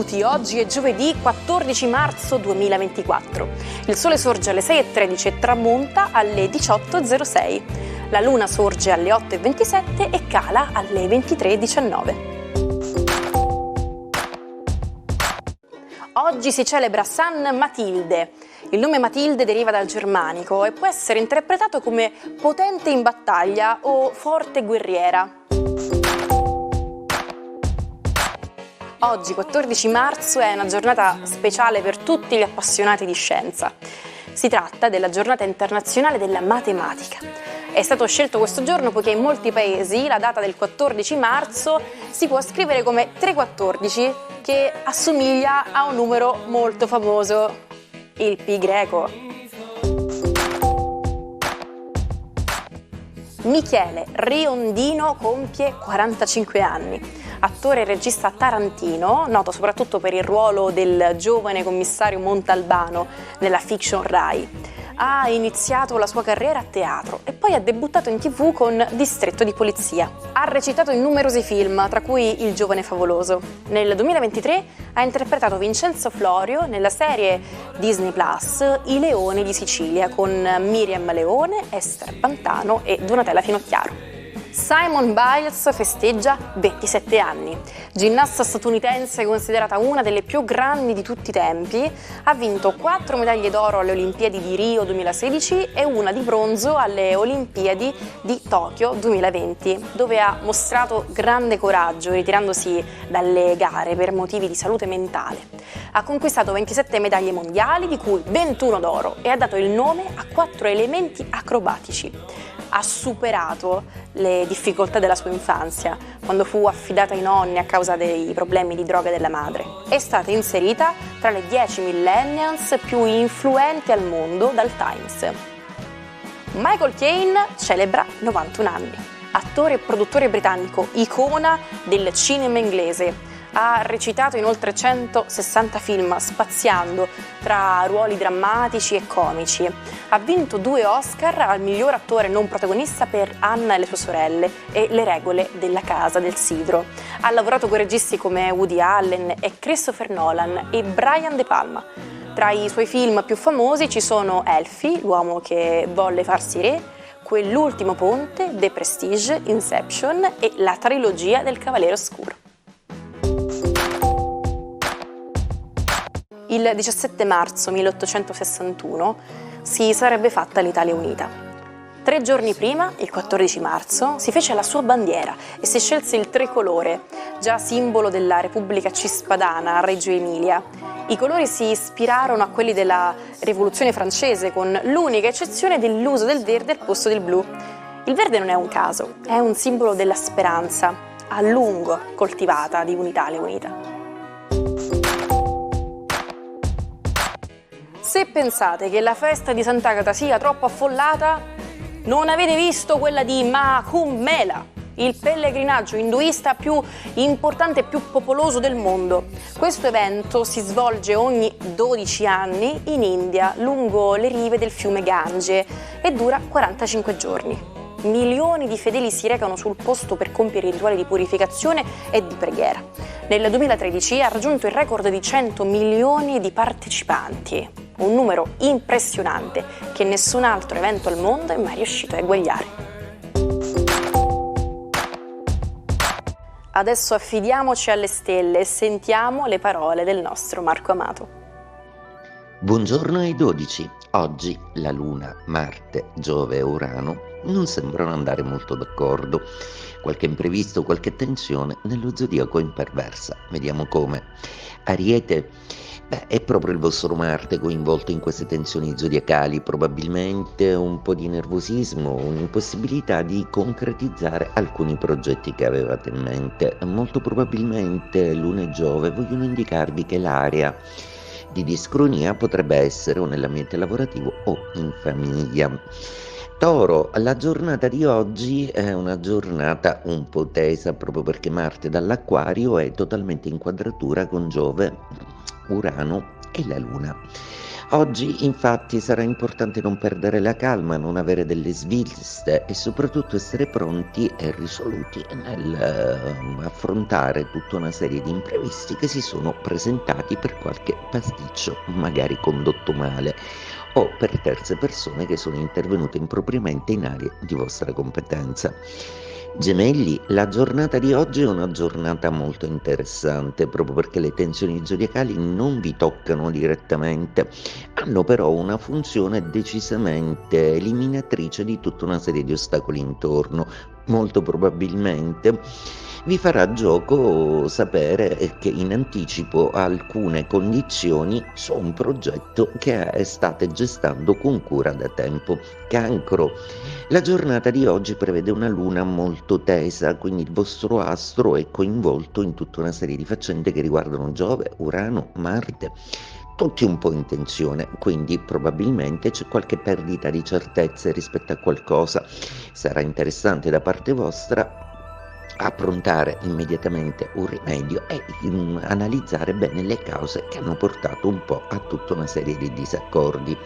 Benvenuti, oggi è giovedì 14 marzo 2024. Il sole sorge alle 6:13 e tramonta alle 18:06. La luna sorge alle 8:27 e cala alle 23:19. Oggi si celebra San Matilde. Il nome Matilde deriva dal germanico e può essere interpretato come potente in battaglia o forte guerriera. Oggi, 14 marzo, è una giornata speciale per tutti gli appassionati di scienza. Si tratta della giornata internazionale della matematica. È stato scelto questo giorno poiché in molti paesi la data del 14 marzo si può scrivere come 314, che assomiglia a un numero molto famoso, il pi greco. Michele Riondino compie 45 anni. Attore e regista tarantino, noto soprattutto per il ruolo del giovane commissario Montalbano nella fiction Rai. Ha iniziato la sua carriera a teatro e poi ha debuttato in TV con Distretto di polizia. Ha recitato in numerosi film, tra cui Il giovane favoloso. Nel 2023 ha interpretato Vincenzo Florio nella serie Disney Plus I leoni di Sicilia con Miriam Leone, Esther Pantano e Donatella Finocchiaro. Simone Biles festeggia 27 anni. Ginnasta statunitense considerata una delle più grandi di tutti i tempi, ha vinto 4 medaglie d'oro alle Olimpiadi di Rio 2016 e una di bronzo alle Olimpiadi di Tokyo 2020, dove ha mostrato grande coraggio ritirandosi dalle gare per motivi di salute mentale. Ha conquistato 27 medaglie mondiali, di cui 21 d'oro, e ha dato il nome a 4 elementi acrobatici. Ha superato le difficoltà della sua infanzia, quando fu affidata ai nonni a causa dei problemi di droga della madre. È stata inserita tra le 10 millennials più influenti al mondo dal Times. Michael Caine celebra 91 anni. Attore e produttore britannico, icona del cinema inglese. Ha recitato in oltre 160 film, spaziando tra ruoli drammatici e comici. Ha vinto 2 Oscar al miglior attore non protagonista per Anna e le sue sorelle e Le regole della casa del sidro. Ha lavorato con registi come Woody Allen e Christopher Nolan e Brian De Palma. Tra i suoi film più famosi ci sono Elfie, l'uomo che volle farsi re, Quell'ultimo ponte, The Prestige, Inception e la trilogia del Cavaliere Oscuro. Il 17 marzo 1861 si sarebbe fatta l'Italia unita. 3 giorni prima, il 14 marzo, si fece la sua bandiera e si scelse il tricolore, già simbolo della Repubblica Cispadana a Reggio Emilia. I colori si ispirarono a quelli della Rivoluzione francese, con l'unica eccezione dell'uso del verde al posto del blu. Il verde non è un caso, è un simbolo della speranza, a lungo coltivata, di un'Italia unita. Se pensate che la festa di Sant'Agata sia troppo affollata, non avete visto quella di Maha Kumbh Mela, il pellegrinaggio induista più importante e più popoloso del mondo. Questo evento si svolge ogni 12 anni in India, lungo le rive del fiume Gange, e dura 45 giorni. Milioni di fedeli si recano sul posto per compiere rituali di purificazione e di preghiera. Nel 2013 ha raggiunto il record di 100 milioni di partecipanti, un numero impressionante che nessun altro evento al mondo è mai riuscito a eguagliare. Adesso affidiamoci alle stelle e sentiamo le parole del nostro Marco Amato. Buongiorno ai 12. Oggi la Luna, Marte, Giove e Urano non sembrano andare molto d'accordo. Qualche imprevisto, qualche tensione nello zodiaco imperversa. Vediamo come. Ariete, è proprio il vostro Marte coinvolto in queste tensioni zodiacali, probabilmente un po' di nervosismo, un'impossibilità di concretizzare alcuni progetti che avevate in mente. Molto probabilmente Luna e Giove vogliono indicarvi che l'area di discronia potrebbe essere o nell'ambiente lavorativo o in famiglia. Toro, la giornata di oggi è una giornata un po' tesa proprio perché Marte dall'Acquario è totalmente in quadratura con Giove, Urano e la Luna. Oggi infatti sarà importante non perdere la calma, non avere delle sviste e soprattutto essere pronti e risoluti nel affrontare tutta una serie di imprevisti che si sono presentati per qualche pasticcio magari condotto male o per terze persone che sono intervenute impropriamente in aree di vostra competenza. Gemelli, la giornata di oggi è una giornata molto interessante proprio perché le tensioni zodiacali non vi toccano direttamente, hanno però una funzione decisamente eliminatrice di tutta una serie di ostacoli intorno. Molto probabilmente vi farà gioco sapere che in anticipo alcune condizioni su un progetto che state gestando con cura da tempo. Cancro. La giornata di oggi prevede una luna molto tesa, quindi il vostro astro è coinvolto in tutta una serie di faccende che riguardano Giove, Urano, Marte, tutti un po' in tensione, quindi probabilmente c'è qualche perdita di certezze rispetto a qualcosa. Sarà interessante da parte vostra approntare immediatamente un rimedio e analizzare bene le cause che hanno portato un po' a tutta una serie di disaccordi.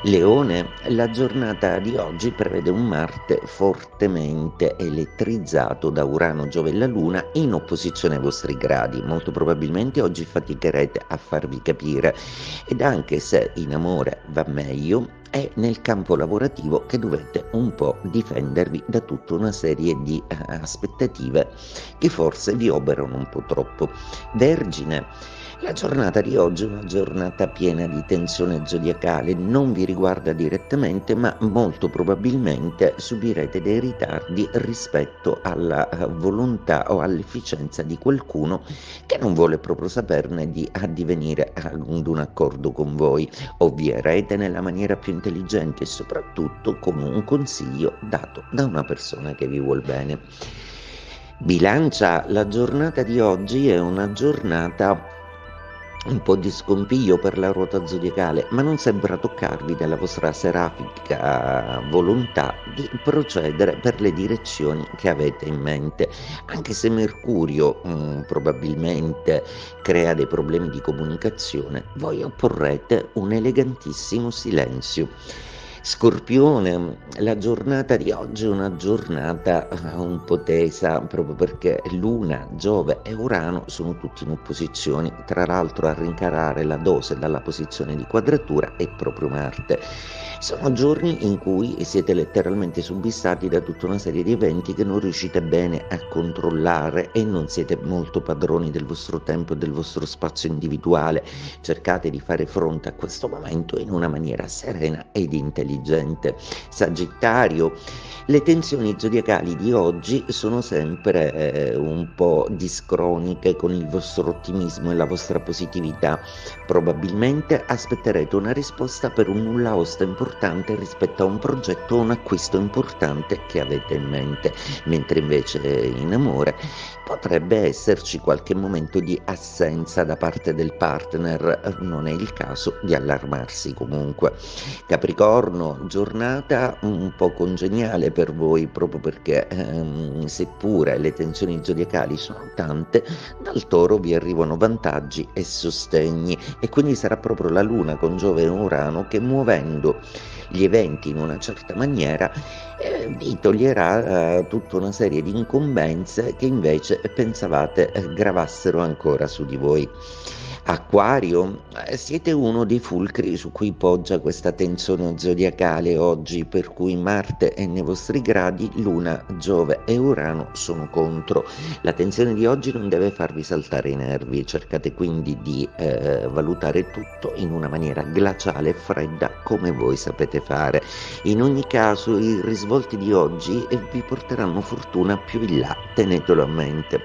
Leone, la giornata di oggi prevede un Marte fortemente elettrizzato da Urano, Giove e la Luna in opposizione ai vostri gradi. Molto probabilmente oggi faticherete a farvi capire ed anche se in amore va meglio, è nel campo lavorativo che dovete un po' difendervi da tutta una serie di aspettative che forse vi oberano un po' troppo. Vergine, la giornata di oggi è una giornata piena di tensione zodiacale, non vi riguarda direttamente, ma molto probabilmente subirete dei ritardi rispetto alla volontà o all'efficienza di qualcuno che non vuole proprio saperne di addivenire ad un accordo con voi. Ovvierete nella maniera più intelligente e soprattutto con un consiglio dato da una persona che vi vuol bene. Bilancia, la giornata di oggi è una giornata un po' di scompiglio per la ruota zodiacale, ma non sembra toccarvi dalla vostra serafica volontà di procedere per le direzioni che avete in mente, anche se Mercurio probabilmente crea dei problemi di comunicazione, voi opporrete un elegantissimo silenzio. Scorpione, la giornata di oggi è una giornata un po' tesa proprio perché Luna, Giove e Urano sono tutti in opposizione, tra l'altro a rincarare la dose dalla posizione di quadratura è proprio Marte. Sono giorni in cui siete letteralmente subissati da tutta una serie di eventi che non riuscite bene a controllare e non siete molto padroni del vostro tempo e del vostro spazio individuale. Cercate di fare fronte a questo momento in una maniera serena ed intelligente. Sagittario, le tensioni zodiacali di oggi sono sempre un po' discroniche con il vostro ottimismo e la vostra positività. Probabilmente aspetterete una risposta per un nulla osta importante rispetto a un progetto o un acquisto importante che avete in mente, mentre invece in amore potrebbe esserci qualche momento di assenza da parte del partner, non è il caso di allarmarsi comunque. Capricorno, giornata un po' congeniale per voi proprio perché seppure le tensioni zodiacali sono tante, dal Toro vi arrivano vantaggi e sostegni e quindi sarà proprio la Luna con Giove e Urano che muovendo gli eventi in una certa maniera vi toglierà tutta una serie di incombenze che invece pensavate gravassero ancora su di voi. Acquario, siete uno dei fulcri su cui poggia questa tensione zodiacale oggi, per cui Marte è nei vostri gradi, Luna, Giove e Urano sono contro. La tensione di oggi non deve farvi saltare i nervi, cercate quindi di valutare tutto in una maniera glaciale e fredda come voi sapete fare. In ogni caso i risvolti di oggi vi porteranno fortuna più in là, tenetelo a mente.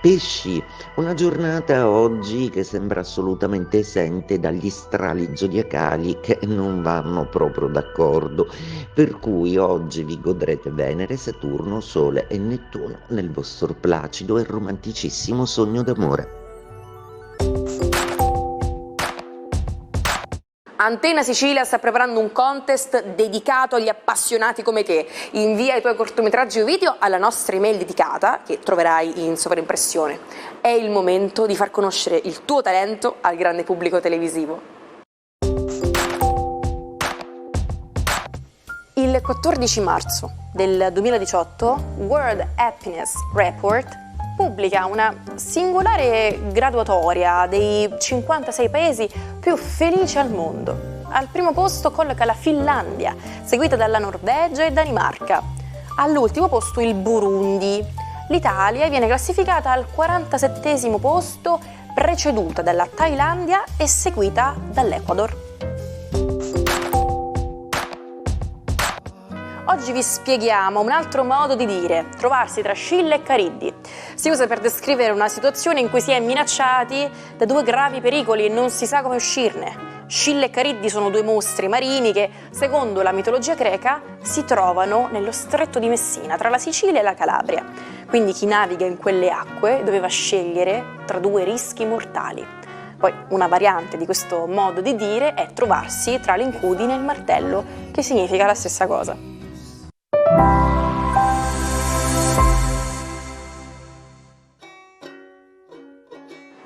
Pesci, una giornata oggi che sembra assolutamente esente dagli strali zodiacali che non vanno proprio d'accordo, per cui oggi vi godrete Venere, Saturno, Sole e Nettuno nel vostro placido e romanticissimo sogno d'amore. Antena Sicilia sta preparando un contest dedicato agli appassionati come te. Invia i tuoi cortometraggi o video alla nostra email dedicata, che troverai in sovraimpressione. È il momento di far conoscere il tuo talento al grande pubblico televisivo. Il 14 marzo del 2018 World Happiness Report pubblica una singolare graduatoria dei 56 paesi più felici al mondo. Al primo posto colloca la Finlandia, seguita dalla Norvegia e Danimarca. All'ultimo posto il Burundi. L'Italia viene classificata al 47° posto, preceduta dalla Thailandia e seguita dall'Ecuador. Oggi vi spieghiamo un altro modo di dire, trovarsi tra Scilla e Cariddi. Si usa per descrivere una situazione in cui si è minacciati da due gravi pericoli e non si sa come uscirne. Scilla e Cariddi sono due mostri marini che, secondo la mitologia greca, si trovano nello stretto di Messina, tra la Sicilia e la Calabria. Quindi chi naviga in quelle acque doveva scegliere tra due rischi mortali. Poi una variante di questo modo di dire è trovarsi tra l'incudine e il martello, che significa la stessa cosa.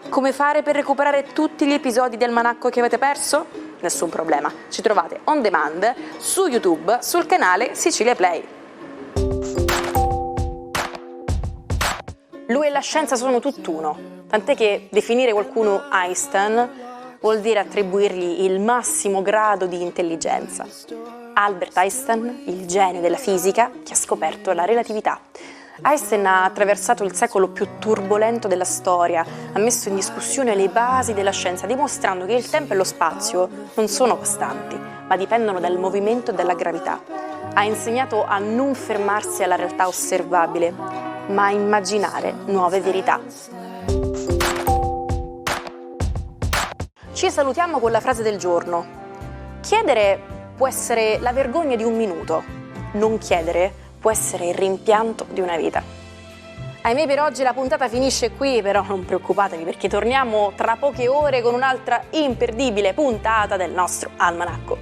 Come fare per recuperare tutti gli episodi del Almanacco che avete perso? Nessun problema, ci trovate on demand su YouTube sul canale Sicilia Play. Lui e la scienza sono tutt'uno, tant'è che definire qualcuno Einstein vuol dire attribuirgli il massimo grado di intelligenza. Albert Einstein, il genio della fisica che ha scoperto la relatività. Einstein ha attraversato il secolo più turbolento della storia, ha messo in discussione le basi della scienza, dimostrando che il tempo e lo spazio non sono costanti, ma dipendono dal movimento e dalla gravità. Ha insegnato a non fermarsi alla realtà osservabile, ma a immaginare nuove verità. Ci salutiamo con la frase del giorno. Chiedere può essere la vergogna di un minuto, non chiedere può essere il rimpianto di una vita. Ahimè, per oggi la puntata finisce qui, però non preoccupatevi perché torniamo tra poche ore con un'altra imperdibile puntata del nostro Almanacco.